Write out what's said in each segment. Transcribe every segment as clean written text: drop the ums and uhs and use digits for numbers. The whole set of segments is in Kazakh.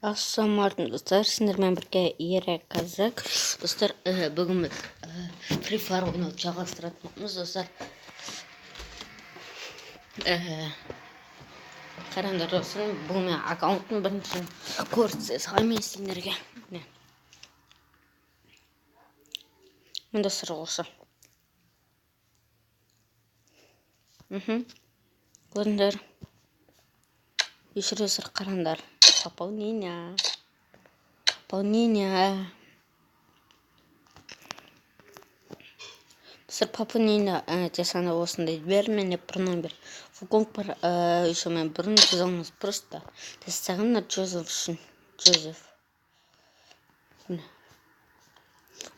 Ассалаумағалейкум достар, сіздермен бірге Ера Казак. Достар, бүгін біз Free Fire ойнауды жалғастыратынбыз достар. Қараңдар достар, бұл мен аккаунттың бірінші көрсете салайын сендерге. Мен достар осы. Көріңдер. Еще раз қараңдар. Пополнение. Достар, пополнение жасаны осындай бермене номер. Фуконг бар, еще мен бұрын жазамыз просто. Жасағын на Джозеф үшін. Джозеф.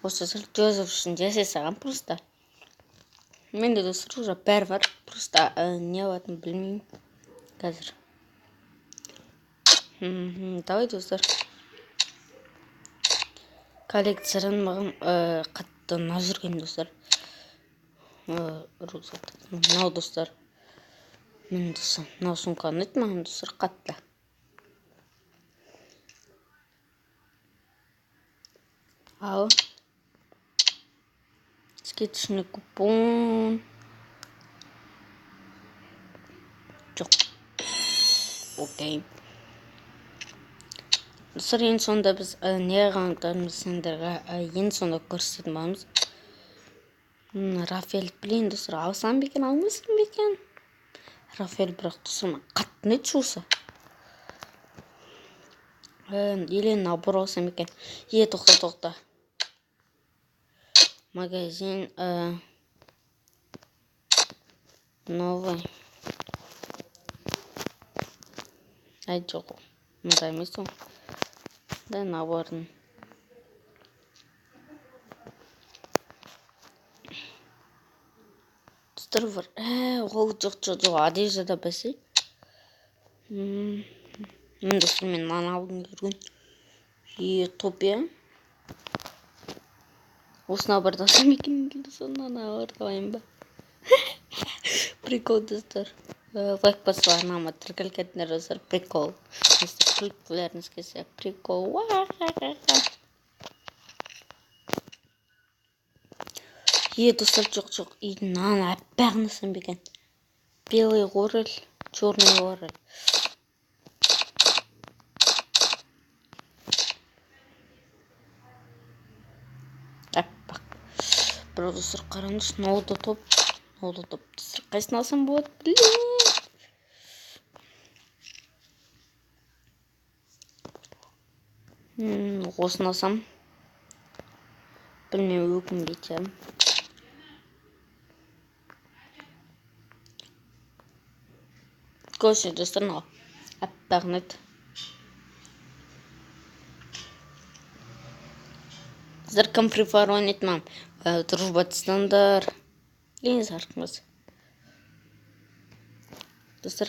Осы сәл Джозеф үшін жасаған просто. Менде достар уже бәрі бар. Просто не алатынын білмеймін қазір. Давай достар. Коллекциядан маған қатты ұнап жүрген достар. Мынау достар. Мен достар, мынау сумка ұнайды маған достар қатты. Ал. Скидочный купон. Жоқ. Окей. Достар, ең сонда біз не ғанықтарымыз сендерге ең сонда көрсететін боламыз. Рафаэль, блин, достар, алсам бекен, алмасам бекен. Рафаэль, бірақ достар, қатты не чусы. Или набор алсам бекен. Тоқта. Магазин новый. Жоқ. Мұнда емес ол. Да, наборын. Достар бар. Ол жоқ. Одежда бәсе. Мен достар, мен нан алдым көрген. Топия. Осына бар дасам екен келді сонына бар давайын ба. Прикол достар. Лайк басылар нама тіркілкетіндер достар. Прикол. Достар, күлкілеріңіз келсе. Прикол. Достар, жоқ. Нан әппәғынысым бекен. Белый орел, черный орел. Әппақ. Бірақ достар, қараңыз, ноуды топ. Достар, қайсын алсам болады? Осын алсам. Білмем, өкінбейді. Көрсе достар, мынау әппағын еді. Қыздар, кім Free Fire ойнайды мам? Дружбатыстандар. Ең сарқымыз. Достар,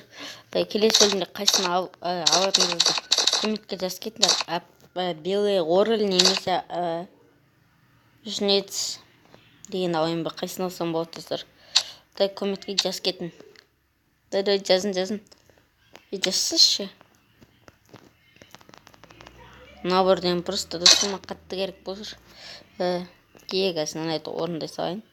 келесі бөлімде қайсын алатыныңызды комментке жазып кетіңдер. Белый орел немесе жнец деген алайын ба, қайсын алсам болады достар. Комментке жазып кетің. Жазын. Жазсызшы. Наборден просто достарыма қатты керек болыр. Киегасынан айты орындай салайын.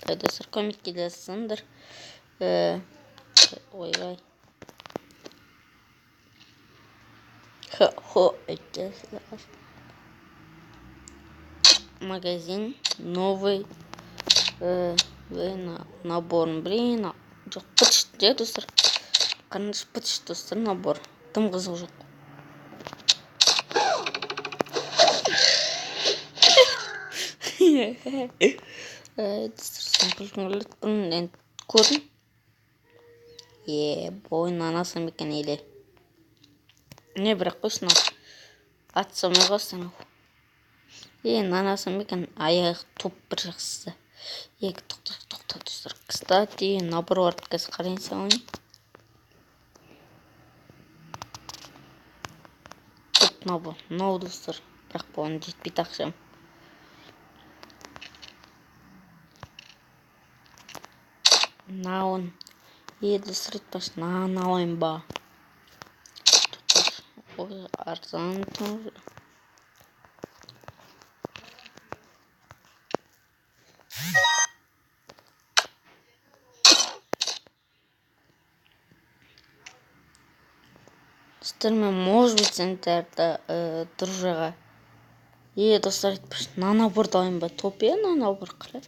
Достар, комментке жазсыңдар. Ойбай. Магазин новый. Набор, блин. Жоқ, почти достар. Қараңыз, почти достар набор. Тым қызық жоқ. Достар, сен күлкің өліп бұның көрдің. Бойын анасам екен еле. Не, бірақ қойсын ал. Атсамай қойсын ал. Анасам екен аяқ топ бір жақсысы. Тоқта достар. Кстати, набор бар қазір қарайын салайын. Топ набор. Нау достар. Бірақ бұған жетпейді ақшам. Науын Достар айтпашы, нан алайын ба? Ой, арзан тұр. Достар, мен, может быть, центрда тұржаға. Достар айтпашы, нан абырды алайын ба? Топия нан абыр қыры.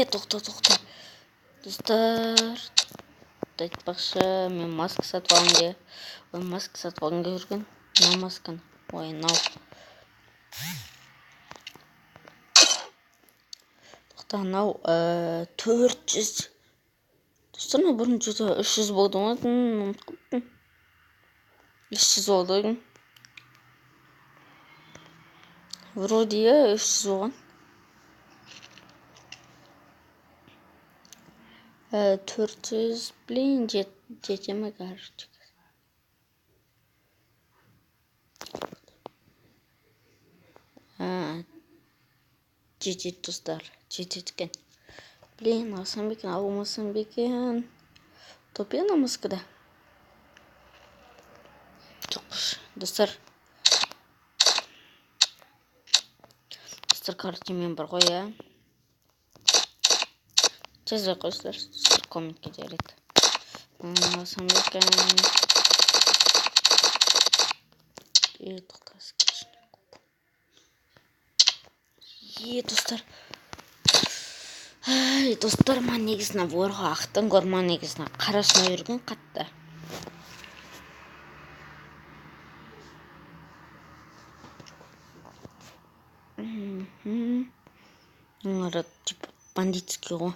Тоқта. Достар, айтпақшы, мен маска сатып алғанге. Ой, маска сатып алғанға жүрген. Мына масканы. Ой, нау. Тоқта, нау 400. Достар, мына бұрын 300 болды ма? Ұмытып 300 болды. Вроде 300 болған. 400, блин, жете ме, короче. Жетеді, достар, жетеді екен. Блин, алсам бекен, алмасам бекен. Топия маскада. Жоқпыш, достар. Достар, короче, мен бар ғой, жаза қойсыздар, достар, комментке жарайды. Алсам бекен. Тоқта, скетчник. Достар. Достар, ма негізіне борға ақтың көрма негізіне қарасына жүрген қатты. Олар типа бандитский ғой.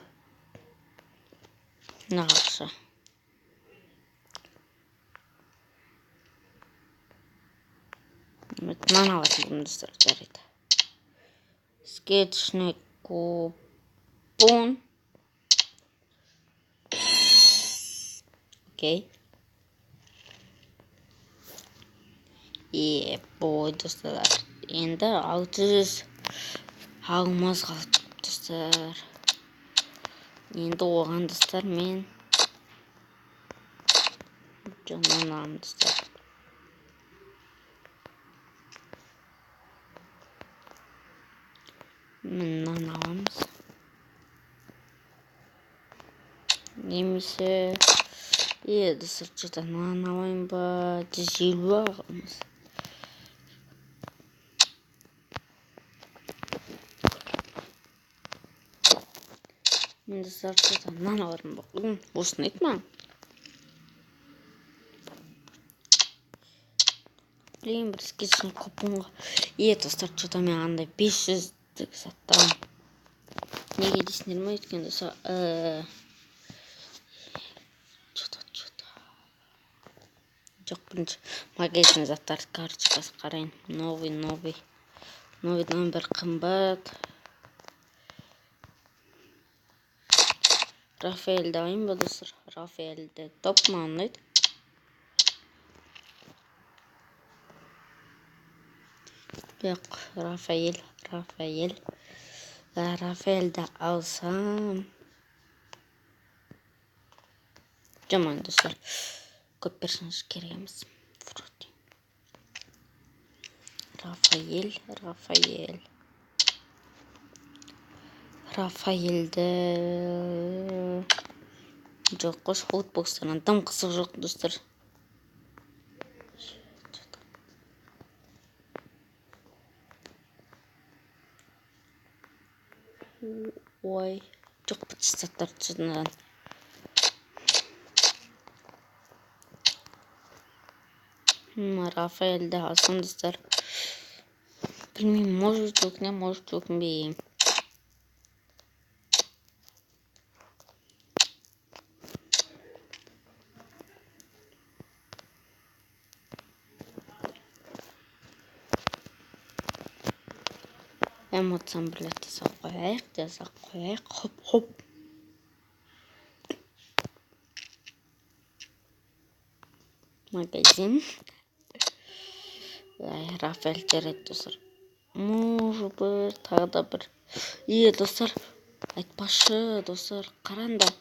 Нағақша. Мынаны алатын достар, жарайды. Скетчник купон. Окей. Бой, достар. Енді 600 алмаз қалып достар. Енді оған достар мен жаңан аламын достар. Мынан аламыз. Немесе достар, что-то мынан алайын ба? 150 алғанбыз. Мен достар, что-то мынан аларым ба? Осыны айтма. Блин, бір скетчник купонға. Достар, что-то мен андай 500-дік саттым. Неге дейсіңдер ме? Өйткені достар, что-то. Жоқ, бірінші магазин заттарды карточкасы қарайын. Новыйдан бір қымбат. Рафаэльді алайын ба, достар? Рафаэльді топ маған ұнайды. Жоқ, Рафаэльді алсам. Жаман, достар. Көп персонаж керек емес. Рафаэльді. Жоқ, қош футбокстарынан тым қызық жоқ, достар. Ой, жоқ бітістаттар түсінен. Рафаэльді алсам, достар. Білмеймін, может өкінбеймін. Эмоциям білетті жаза қойайық. Хоп. Магазин. Рафаэль жарайды, достар. Может быть, тағы да бір Достар, айтпашы, достар, қараңдар.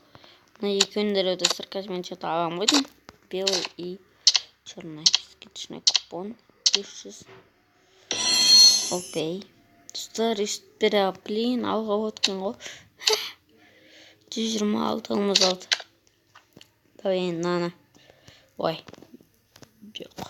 Мына екеуін де достар, қазір мен что-то алам қойдым. Белый и черный. Скидочный купон. 500. Окей. Достар, истері, блин, алға өткен ғой. 126 алмыз алды. Давай, нана. Ой. Жоқ.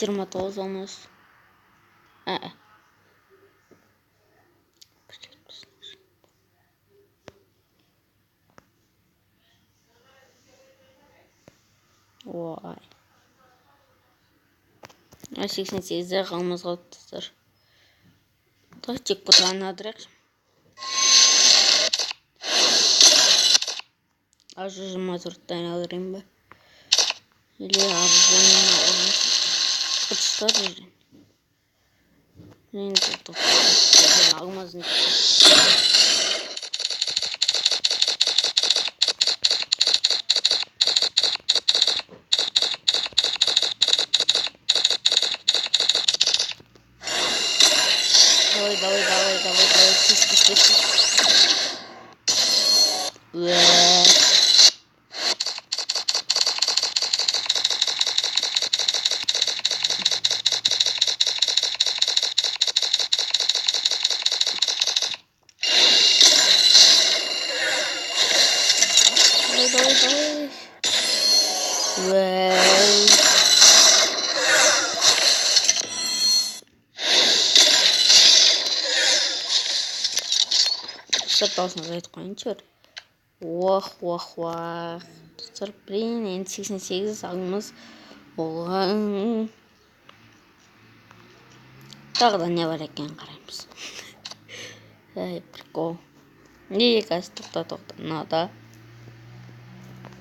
Жиырма тоғыз алмыз. Ой. 88 қалмыз қалды достар. Чек бұтағын адырайық. Аж 24-тен алырайым ба? Или арзанына олмас. Қытыштар жүрден. Мен тұтып. Алмазын тұтып. Давай, тис. Даусын айтып қойыншы. Уах. Достар, блин, енді 88 алымыз болған. Тағы да не бар екен қараймыз. Прикол. Не, қазір тоқта. Мынада.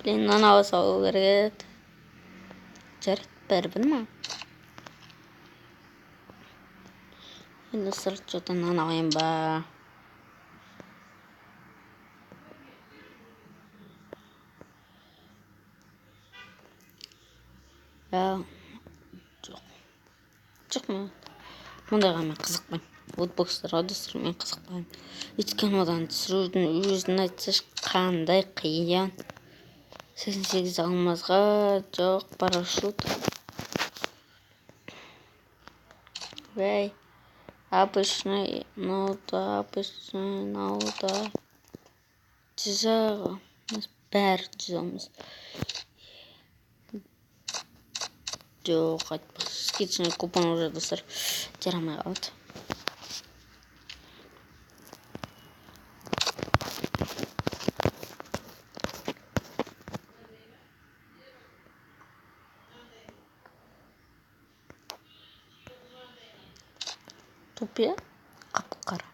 Блин, мынаны салу керек. Жарайды, бәрібір ма? Енді достар, что-то мынаны алайын ба. Жоқ мен мұндайға мен қызықпаймын. Лутбокстарға достар мен қызықпаймын. Өйткені одан түсірудің өзін айтсаш қандай қиын. 88 алмазға жоқ парашют. Вей. Обычный ноута. Жүзағы. Бәрі жүзіміз. Жоқ, айтпақ. Скидочный купон уже достар жарамай қалды. Тупия қап-қара.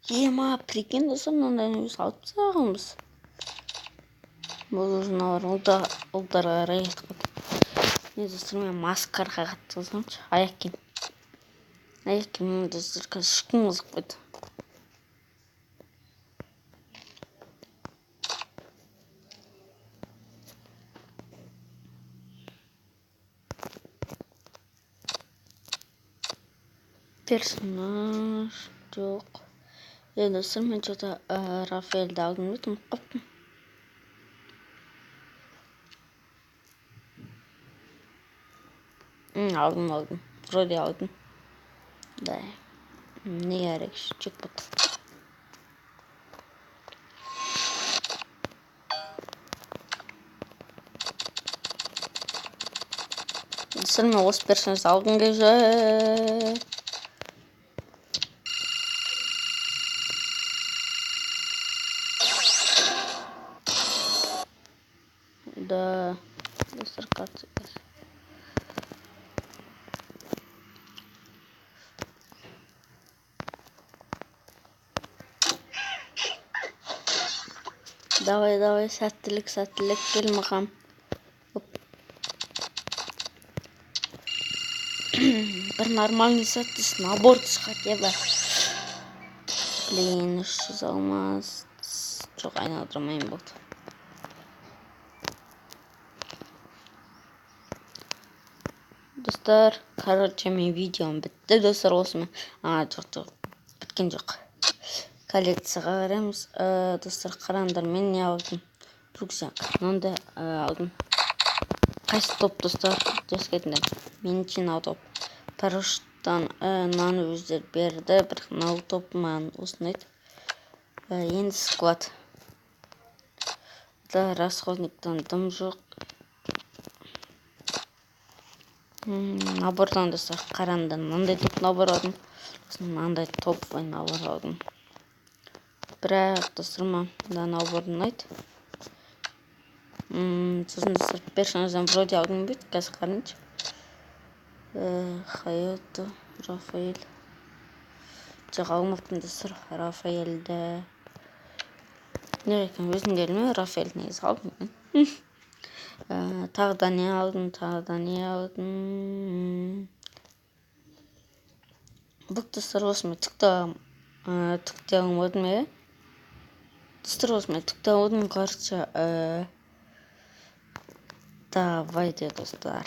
Ема, прикинь, достар, мынандай өз алып тастағанбыз. Бұл ұзыналар ұлдарға қарай етіп. Не достар, мен маскарға қатты қызғаншы. Аяқ киім достар, қазір шыққым қызық қойды. Персонаж жоқ. Достар, мен что-то Рафаэльді алдым өтім қоптым. Алдым. Вроде алдым. Да. Не керек, чек бұт. Достар, мен осы персонажды алдым кеже. Да. Достар карты. Давай, сәттілік, кел маған. Бір нормальный сәттісін, аборт шығады, ебі. Блин, 300 алмаз. Жоқ, айналдырмайын болды. Достар, короче, мен видеом бітті, достар, осымен. Жоқ, біткен жоқ. Коллекцияға қараймыз. Достар, қараңдар, мен не алдым? Рюкзак. Алдым. Қайсы топ, достар? Дескетіндер. Мен жинау топ. Парашюттан нан өздер берді. Бір нау топ маған осынайды. Енді склад. Да, расходниктан дым жоқ. Набордан достар, қараңдар. Мынандай топ набор алдым. Мынандай топ набор алдым. Бірақ достар, мында набор ұнайды. Сосын достар, персонаждан вроде алдым бет, қазір қараңызшы. Хайото, Рафаэль. Жоқ, алмаппын достар, Рафаэльді. Не екен, өзім келме, Рафаэль негізі алдым. Тағы да не алдым. Бұл достар, осымен түкте алмадым, Достар, осымен түкте алмадым, короче. Давайте, достар.